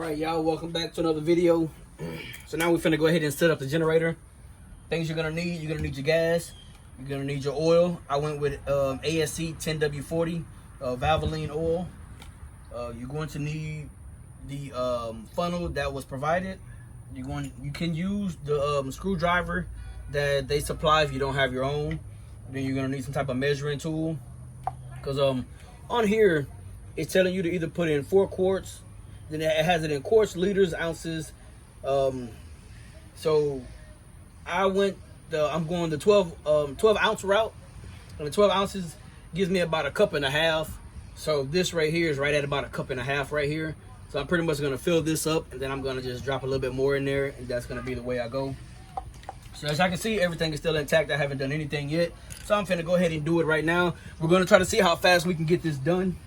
Alright y'all, welcome back to another video. So now we're finna go ahead and set up the generator. Things you're gonna need your gas, you're gonna need your oil. I went with ASC 10W40 Valvoline oil. You're going to need the funnel that was provided. You can use the screwdriver that they supply if you don't have your own. Then you're gonna need some type of measuring tool, because on here it's telling you to either put in 4 quarts. Then it has it in quarts, liters, ounces. So I'm going the 12 ounce route, and the 12 ounces gives me about a cup and a half. So this right here is right at about a cup and a half right here. So I'm pretty much gonna fill this up, and then I'm gonna just drop a little bit more in there, and that's gonna be the way I go. So as I can see, everything is still intact. I haven't done anything yet. So I'm finna go ahead and do it right now. We're gonna try to see how fast we can get this done.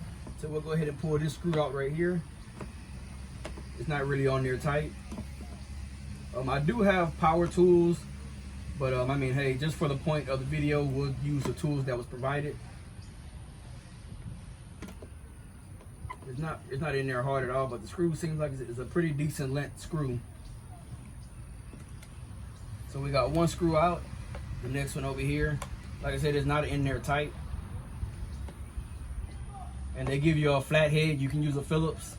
So we'll go ahead and pull this screw out right here. It's not really on there tight. I do have power tools, but I mean, hey, just for the point of the video, we'll use the tools that was provided. It's not in there hard at all, but the screw seems like it's a pretty decent length screw. So we got one screw out, the next one over here. Like I said, it's not in there tight. And they give you a flat head. You can use a Phillips.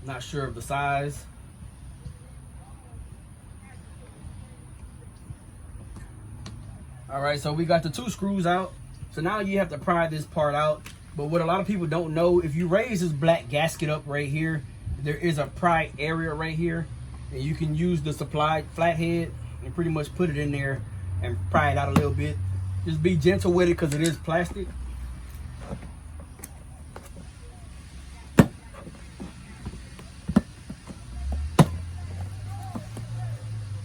Not sure of the size. All right, so we got the 2 screws out. So now you have to pry this part out. But what a lot of people don't know, if you raise this black gasket up right here, there is a pry area right here. And you can use the supplied flathead and pretty much put it in there and pry it out a little bit. Just be gentle with it because it is plastic.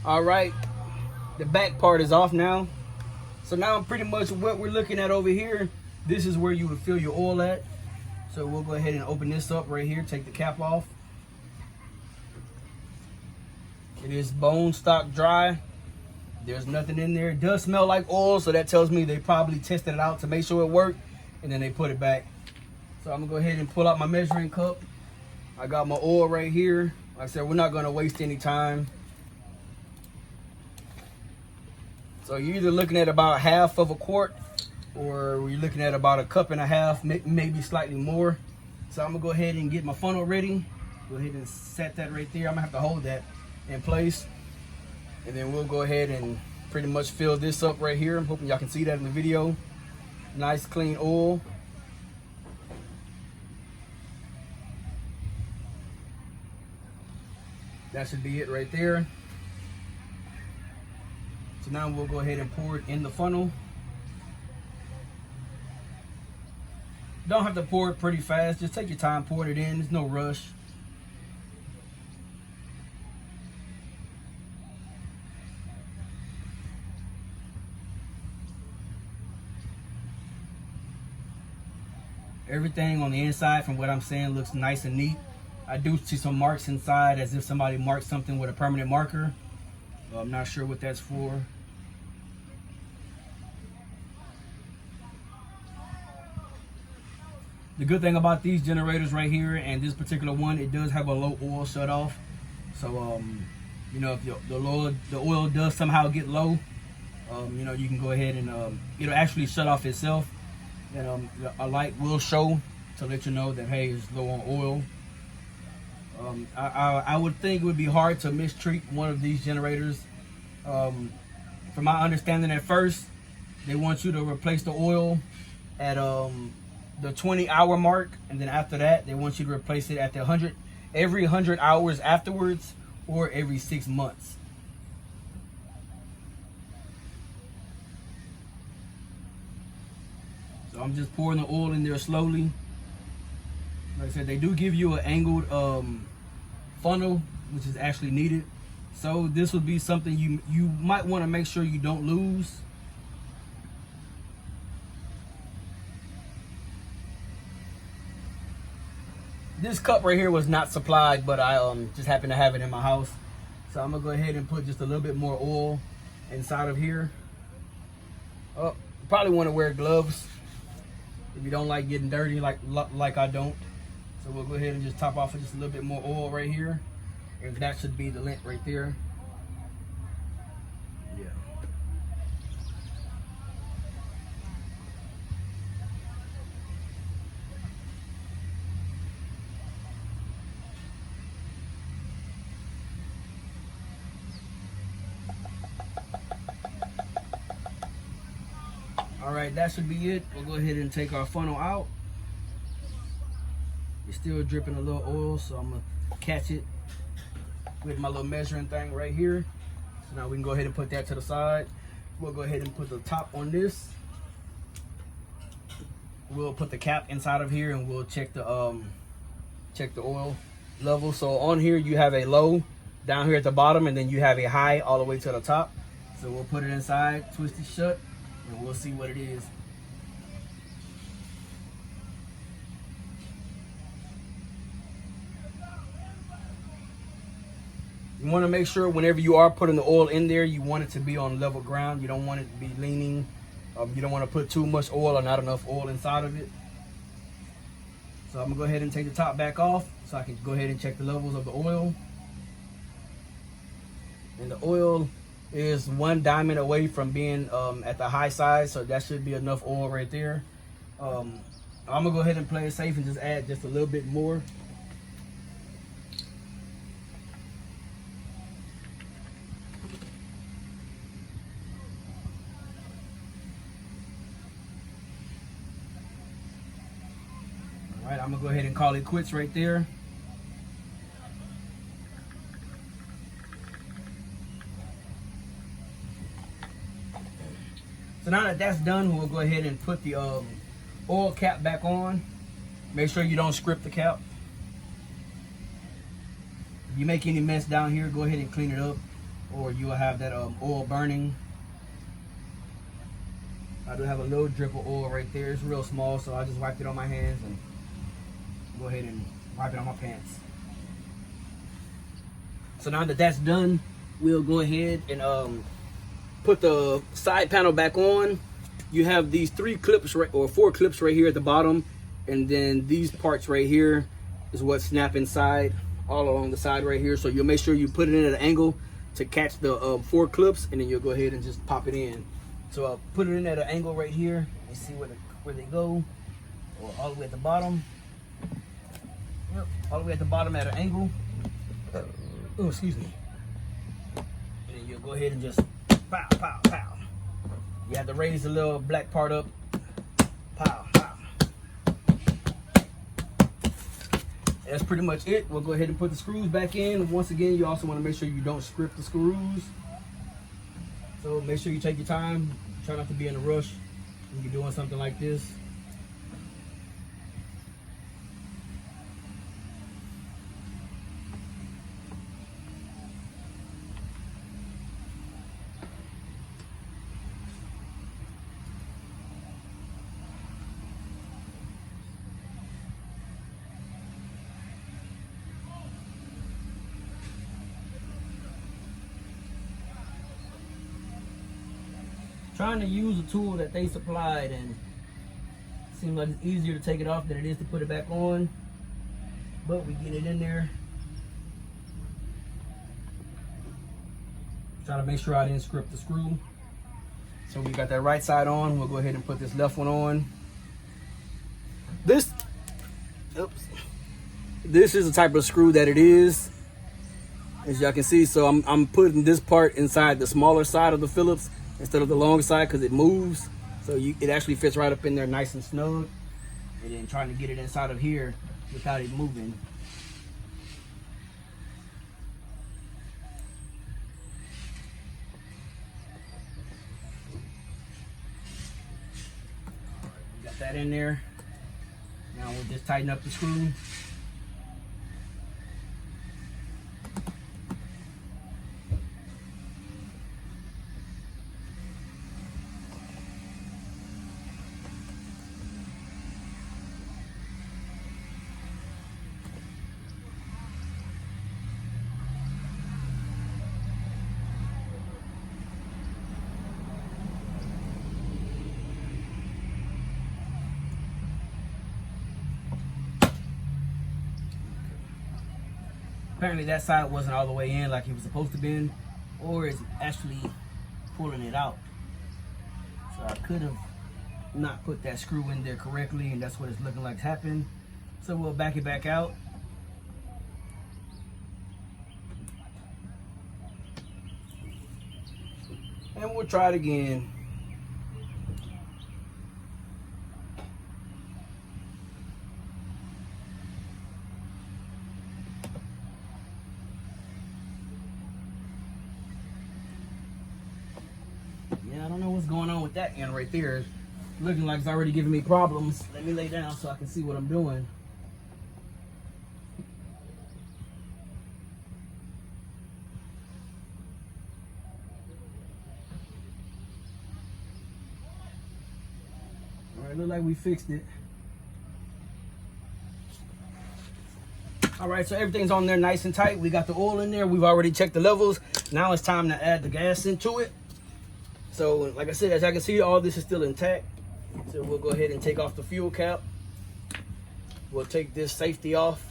All right, the back part is off now. So now pretty much what we're looking at over here, this is where you would fill your oil at. So we'll go ahead and open this up right here, take the cap off. It is bone stock dry. There's nothing in there. It does smell like oil, so that tells me they probably tested it out to make sure it worked, and then they put it back. So I'm gonna go ahead and pull out my measuring cup. I got my oil right here. Like I said, we're not gonna waste any time. So you're either looking at about half of a quart, or you're looking at about a cup and a half, maybe slightly more. So I'm gonna go ahead and get my funnel ready. Go ahead and set that right there. I'm gonna have to hold that in place. And then we'll go ahead and pretty much fill this up right here. I'm hoping y'all can see that in the video. Nice clean oil. That should be it right there. So now we'll go ahead and pour it in the funnel. Don't have to pour it pretty fast. Just take your time pouring it in. There's no rush. Everything on the inside, from what I'm saying, looks nice and neat. I do see some marks inside, as if somebody marked something with a permanent marker. I'm not sure what that's for. The good thing about these generators right here, and this particular one, it does have a low oil shut off. So you know, if the oil does somehow get low, you know, you can go ahead and it'll actually shut off itself, and a light will show to let you know that, hey, it's low on oil. I would think it would be hard to mistreat one of these generators. From my understanding, at first they want you to replace the oil at the 20-hour mark, and then after that they want you to replace it at the every 100 hours afterwards, or every 6 months. So I'm just pouring the oil in there slowly. Like I said, they do give you an angled funnel, which is actually needed. So this would be something you might want to make sure you don't lose. This cup right here was not supplied, but I just happen to have it in my house. So I'm gonna go ahead and put just a little bit more oil inside of here. Oh, you probably want to wear gloves if you don't like getting dirty like I don't. So we'll go ahead and just top off with just a little bit more oil right here. And that should be the lint right there. Yeah. All right, that should be it. We'll go ahead and take our funnel out. It's still dripping a little oil, so I'm gonna catch it with my little measuring thing right here. So now we can go ahead and put that to the side. We'll go ahead and put the top on this. We'll put the cap inside of here and we'll check the oil level. So on here you have a low down here at the bottom, and then you have a high all the way to the top. So we'll put it inside, twist it shut, and we'll see what it is. You want to make sure whenever you are putting the oil in there, you want it to be on level ground. You don't want it to be leaning. You don't want to put too much oil or not enough oil inside of it. So I'm going to go ahead and take the top back off so I can go ahead and check the levels of the oil. And the oil is 1 diamond away from being at the high side, so that should be enough oil right there. I'm going to go ahead and play it safe and just add just a little bit more. All right, I'm gonna go ahead and call it quits right there. So now that that's done, we'll go ahead and put the oil cap back on. Make sure you don't scrape the cap. If you make any mess down here, go ahead and clean it up, or you will have that oil burning. I do have a little drip of oil right there. It's real small, so I just wiped it on my hands and go ahead and wipe it on my pants. So now that that's done, we'll go ahead and put the side panel back on. You have these 3 clips or 4 clips right here at the bottom, and then these parts right here is what snap inside all along the side right here. So you'll make sure you put it in at an angle to catch the 4 clips, and then you'll go ahead and just pop it in. So I'll put it in at an angle right here. You see where they go, or all the way at the bottom. Yep, all the way at the bottom at an angle. Oh, excuse me. And then you'll go ahead and just pow, pow, pow. You have to raise the little black part up. Pow, pow. That's pretty much it. We'll go ahead and put the screws back in. Once again, you also want to make sure you don't scrape the screws. So make sure you take your time. Try not to be in a rush when you're doing something like this. Trying to use a tool that they supplied, and it seems like it's easier to take it off than it is to put it back on, but we get it in there. Try to make sure I didn't scrape the screw. So we got that right side on. We'll go ahead and put this left one on. This is the type of screw that it is, as y'all can see. So I'm putting this part inside the smaller side of the Phillips instead of the long side, because it moves. So it actually fits right up in there nice and snug. And then trying to get it inside of here without it moving. We got that in there. Now we'll just tighten up the screw. Apparently that side wasn't all the way in like it was supposed to be, or it's actually pulling it out. So I could have not put that screw in there correctly, and that's what it's looking like happened. So we'll back it back out. And we'll try it again. Yeah, I don't know what's going on with that end right there. It's looking like it's already giving me problems. Let me lay down so I can see what I'm doing. Alright, look like we fixed it. Alright, so everything's on there nice and tight. We got the oil in there. We've already checked the levels. Now it's time to add the gas into it. So, like I said, as I can see, all this is still intact. So we'll go ahead and take off the fuel cap. We'll take this safety off.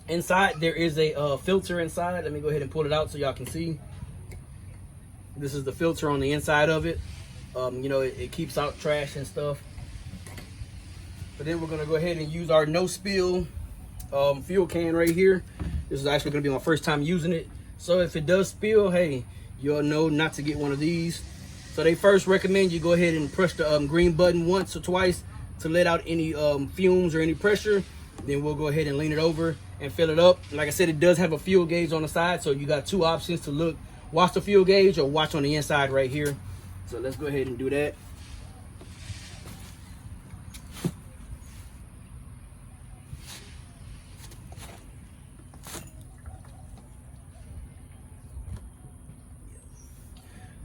Inside, there is a filter inside. Let me go ahead and pull it out so y'all can see. This is the filter on the inside of it. You know, it keeps out trash and stuff. But then we're gonna go ahead and use our no spill fuel can right here. This is actually gonna be my first time using it. So if it does spill, hey, you'll know not to get one of these. So they first recommend you go ahead and press the green button once or twice to let out any fumes or any pressure. Then we'll go ahead and lean it over and fill it up. Like I said, it does have a fuel gauge on the side, so you got two options to look, watch the fuel gauge or watch on the inside right here. So let's go ahead and do that.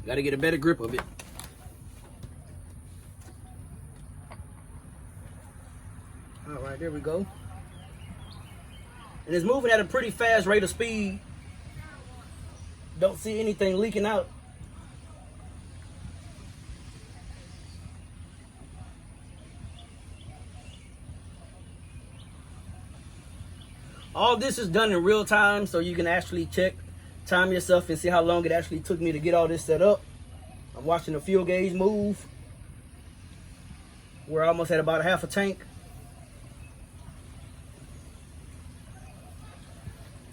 Got to get a better grip of it. All right, there we go. And it's moving at a pretty fast rate of speed. Don't see anything leaking out. All this is done in real time, so you can actually time yourself and see how long it actually took me to get all this set up. I'm watching the fuel gauge move. We're almost at about a half a tank.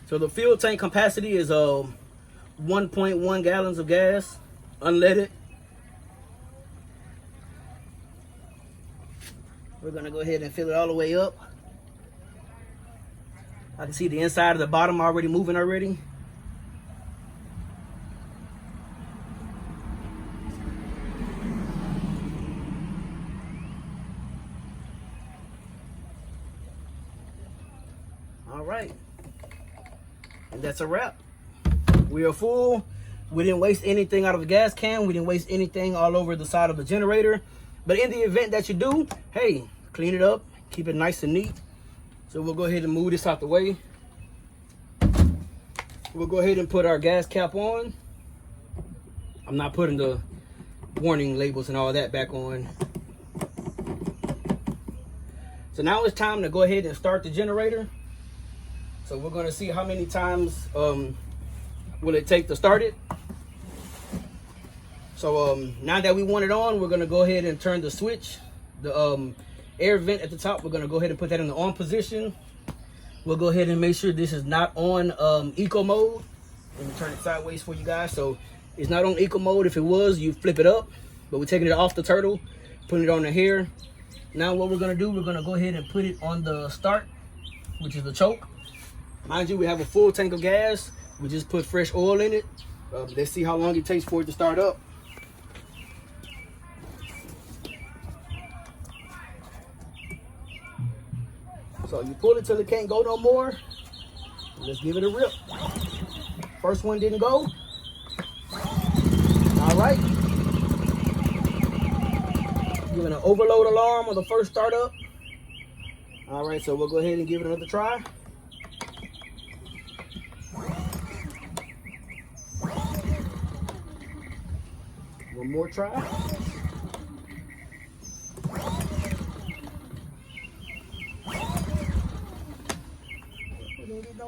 So the fuel tank capacity is 1.1 gallons of gas, unleaded. We're gonna go ahead and fill it all the way up. I can see the inside of the bottom already moving already. All right, and that's a wrap. We are full. We didn't waste anything out of the gas can. We didn't waste anything all over the side of the generator. But in the event that you do, hey, clean it up, keep it nice and neat. So we'll go ahead and move this out the way. We'll go ahead and put our gas cap on. I'm not putting the warning labels and all that back on. So now it's time to go ahead and start the generator. So we're gonna see how many times will it take to start it. So now that we want it on, we're gonna go ahead and turn the switch. The air vent at the top, we're gonna go ahead and put that in the on position. We'll go ahead and make sure this is not on eco mode. Let me turn it sideways for you guys. So it's not on eco mode. If it was, you flip it up. But we're taking it off the turtle, putting it on the hair. Now what we're gonna do, we're gonna go ahead and put it on the start, which is the choke. Mind you, we have a full tank of gas. We just put fresh oil in it. Let's see how long it takes for it to start up. So you pull it till it can't go no more. Let's give it a rip. First one didn't go. All right. Giving an overload alarm on the first startup. All right, so we'll go ahead and give it another try. One more try.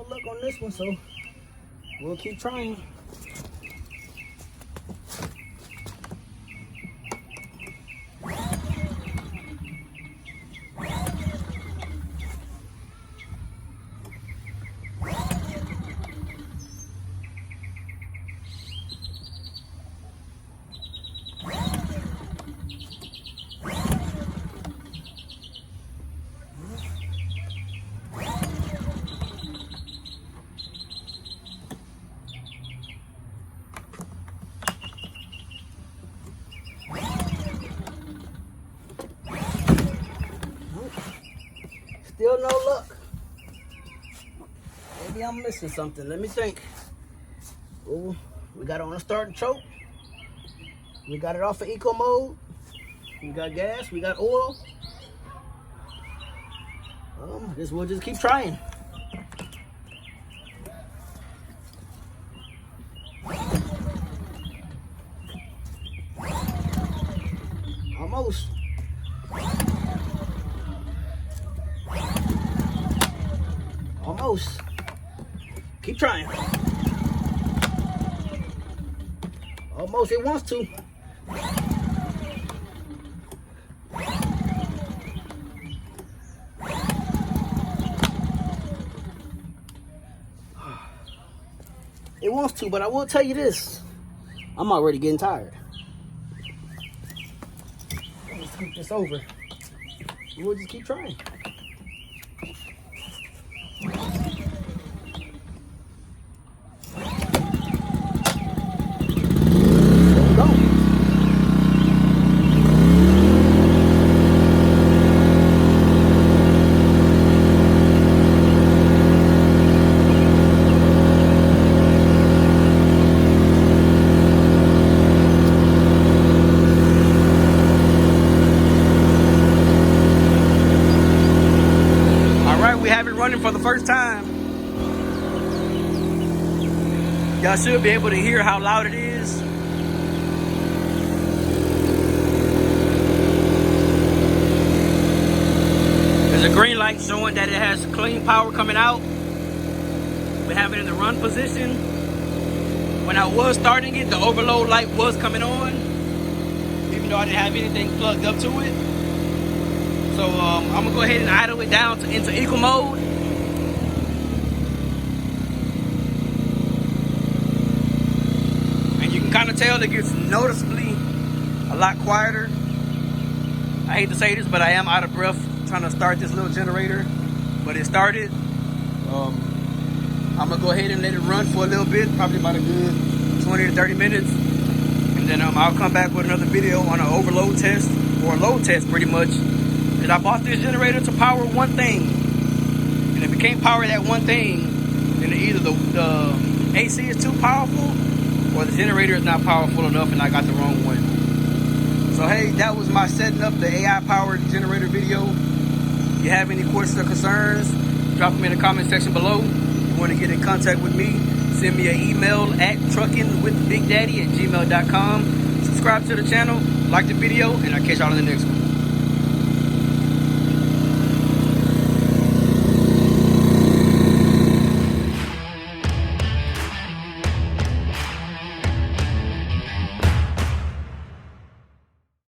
no luck on this one, so we'll keep trying. Still no luck. Maybe I'm missing something. Let me think. Oh, we got it on a start and choke. We got it off of eco mode. We got gas. We got oil. I guess we'll just keep trying. Almost. Almost. Keep trying. Almost. It wants to. It wants to, but I will tell you this. I'm already getting tired. Let's scoop this over. We'll just keep trying. We have it running for the first time. Y'all should be able to hear how loud it is. There's a green light showing that it has clean power coming out. We have it in the run position. When I was starting it, the overload light was coming on, even though I didn't have anything plugged up to it. So I'm gonna go ahead and idle it down into eco mode. And you can kind of tell it gets noticeably a lot quieter. I hate to say this, but I am out of breath trying to start this little generator, but it started. I'm gonna go ahead and let it run for a little bit, probably about a good 20 to 30 minutes. And then I'll come back with another video on an overload test, or a load test pretty much. Because I bought this generator to power one thing. And if it can't power that one thing, then either the AC is too powerful, or the generator is not powerful enough and I got the wrong one. So hey, that was my setting up the AI-powered generator video. If you have any questions or concerns, drop them in the comment section below. If you want to get in contact with me, send me an email at truckingwithbigdaddy@gmail.com. Subscribe to the channel, like the video, and I'll catch y'all in the next one.